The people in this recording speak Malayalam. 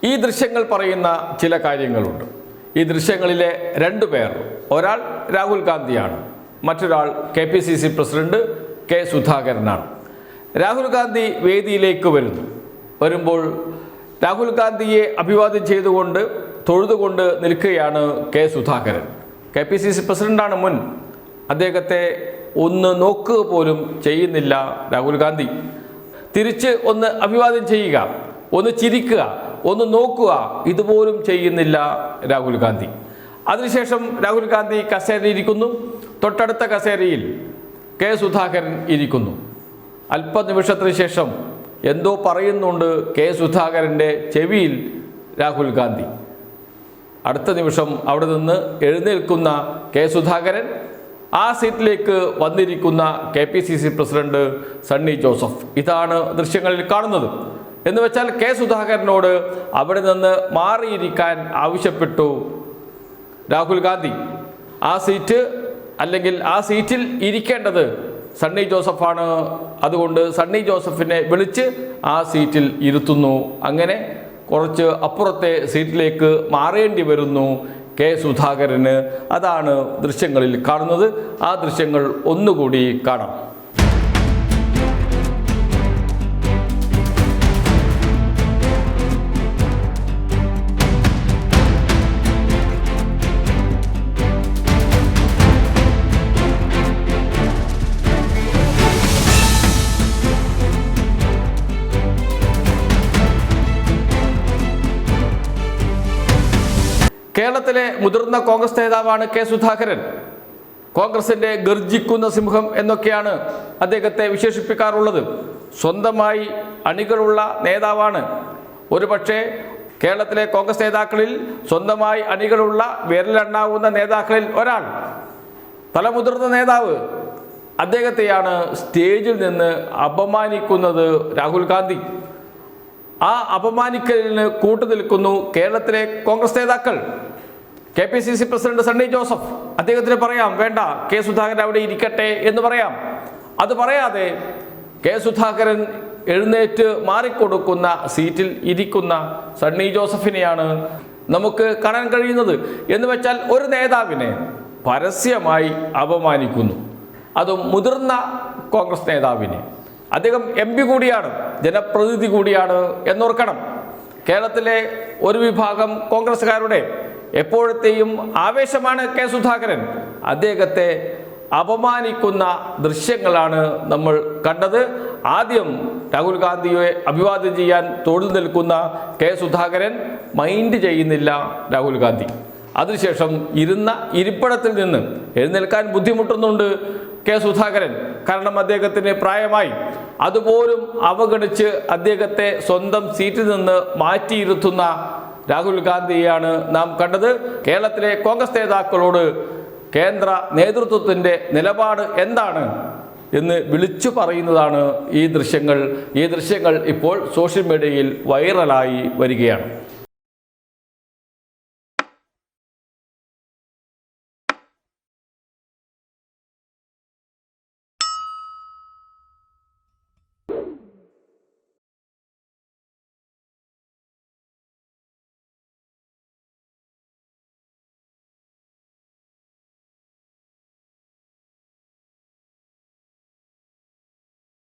ഈ ദൃശ്യങ്ങൾ പറയുന്ന ചില കാര്യങ്ങളുണ്ട്. ഈ ദൃശ്യങ്ങളിലെ രണ്ടു പേർ, ഒരാൾ രാഹുൽ ഗാന്ധിയാണ്, മറ്റൊരാൾ KPCC പ്രസിഡന്റ് കെ സുധാകരനാണ്. രാഹുൽ ഗാന്ധി വേദിയിലേക്ക് വരുമ്പോൾ രാഹുൽ ഗാന്ധിയെ അഭിവാദ്യം ചെയ്തുകൊണ്ട് തൊഴുതുകൊണ്ട് നിൽക്കുകയാണ് കെ സുധാകരൻ. KPCC പ്രസിഡന്റാണ് മുൻ. അദ്ദേഹത്തെ ഒന്ന് നോക്കുക പോലും ചെയ്യുന്നില്ല രാഹുൽ ഗാന്ധി. തിരിച്ച് ഒന്ന് അഭിവാദ്യം ചെയ്യുക, ഒന്ന് ചിരിക്കുക, ഒന്ന് നോക്കുക, ഇതുപോലും ചെയ്യുന്നില്ല രാഹുൽ ഗാന്ധി. അതിനുശേഷം രാഹുൽ ഗാന്ധി കസേരയിൽ ഇരിക്കുന്നു. തൊട്ടടുത്ത കസേരയിൽ കെ സുധാകരൻ ഇരിക്കുന്നു. അല്പനിമിഷത്തിന് ശേഷം എന്തോ പറയുന്നുണ്ട് കെ സുധാകരൻ്റെ ചെവിയിൽ രാഹുൽ ഗാന്ധി. അടുത്ത നിമിഷം അവിടെ നിന്ന് എഴുന്നേൽക്കുന്ന കെ സുധാകരൻ, ആ സീറ്റിലേക്ക് വന്നിരിക്കുന്ന KPCC പ്രസിഡന്റ് സണ്ണി ജോസഫ്. ഇതാണ് ദൃശ്യങ്ങളിൽ കാണുന്നത്. എന്ന് വെച്ചാൽ കെ സുധാകരനോട് അവിടെ നിന്ന് മാറിയിരിക്കാൻ ആവശ്യപ്പെട്ടു രാഹുൽ ഗാന്ധി. ആ സീറ്റ് അല്ലെങ്കിൽ ആ സീറ്റിൽ ഇരിക്കേണ്ടത് സണ്ണി ജോസഫാണ്. അതുകൊണ്ട് സണ്ണി ജോസഫിനെ വിളിച്ച് ആ സീറ്റിൽ ഇരുത്തുന്നു. അങ്ങനെ കുറച്ച് അപ്പുറത്തെ സീറ്റിലേക്ക് മാറേണ്ടി വരുന്നു കെ സുധാകരന്. അതാണ് ദൃശ്യങ്ങളിൽ കാണുന്നത്. ആ ദൃശ്യങ്ങൾ ഒന്നുകൂടി കാണാം. കേരളത്തിലെ മുതിർന്ന കോൺഗ്രസ് നേതാവാണ് കെ സുധാകരൻ. കോൺഗ്രസിൻ്റെ ഗർജിക്കുന്ന സിംഹം എന്നൊക്കെയാണ് അദ്ദേഹത്തെ വിശേഷിപ്പിക്കാറുള്ളത്. സ്വന്തമായി അണികളുള്ള നേതാവാണ്. ഒരുപക്ഷെ കേരളത്തിലെ കോൺഗ്രസ് നേതാക്കളിൽ സ്വന്തമായി അണികളുള്ള വിരലെണ്ണാവുന്ന നേതാക്കളിൽ ഒരാൾ, തലമുതിർന്ന നേതാവ്. അദ്ദേഹത്തെയാണ് സ്റ്റേജിൽ നിന്ന് അപമാനിക്കുന്നത് രാഹുൽ ഗാന്ധി. ആ അപമാനിക്കലിന് കൂട്ടുനിൽക്കുന്നു കേരളത്തിലെ കോൺഗ്രസ് നേതാക്കൾ. KPCC പ്രസിഡന്റ് സണ്ണി ജോസഫ്, അദ്ദേഹത്തിന് പറയാം, വേണ്ട, കെ സുധാകരൻ അവിടെ ഇരിക്കട്ടെ എന്ന് പറയാം. അത് പറയാതെ കെ സുധാകരൻ എഴുന്നേറ്റ് മാറിക്കൊടുക്കുന്ന സീറ്റിൽ ഇരിക്കുന്ന സണ്ണി ജോസഫിനെയാണ് നമുക്ക് കാണാൻ കഴിയുന്നത്. എന്ന് വെച്ചാൽ ഒരു നേതാവിനെ പരസ്യമായി അപമാനിക്കുന്നു, അതും മുതിർന്ന കോൺഗ്രസ് നേതാവിനെ. അദ്ദേഹം MP കൂടിയാണ്, ജനപ്രതിനിധി കൂടിയാണ് എന്നോർക്കണം. കേരളത്തിലെ ഒരു വിഭാഗം കോൺഗ്രസ്സുകാരുടെ എപ്പോഴത്തെയും ആവേശമാണ് കെ സുധാകരൻ. അദ്ദേഹത്തെ അപമാനിക്കുന്ന ദൃശ്യങ്ങളാണ് നമ്മൾ കണ്ടത്. ആദ്യം രാഹുൽ ഗാന്ധിയെ അഭിവാദ്യം ചെയ്യാൻ തൊഴിൽ നിൽക്കുന്ന കെ സുധാകരൻ മൈൻഡ് ചെയ്യുന്നില്ല രാഹുൽ ഗാന്ധി. അതിനുശേഷം ഇരുന്ന ഇരിപ്പിടത്തിൽ നിന്ന് എഴുന്നേൽക്കാൻ ബുദ്ധിമുട്ടുന്നുണ്ട് കെ സുധാകരൻ. കാരണം അദ്ദേഹത്തിന് പ്രായമായി. അതുപോലും അവഗണിച്ച് അദ്ദേഹത്തെ സ്വന്തം സീറ്റിൽ നിന്ന് മാറ്റിയിരുത്തുന്ന രാഹുൽ ഗാന്ധിയെയാണ് നാം കണ്ടത്. കേരളത്തിലെ കോൺഗ്രസ് നേതാക്കളോട് കേന്ദ്ര നേതൃത്വത്തിൻ്റെ നിലപാട് എന്താണ് എന്ന് വിളിച്ചു പറയുന്നതാണ് ഈ ദൃശ്യങ്ങൾ. ഈ ദൃശ്യങ്ങൾ ഇപ്പോൾ സോഷ്യൽ മീഡിയയിൽ വൈറലായി വരികയാണ്.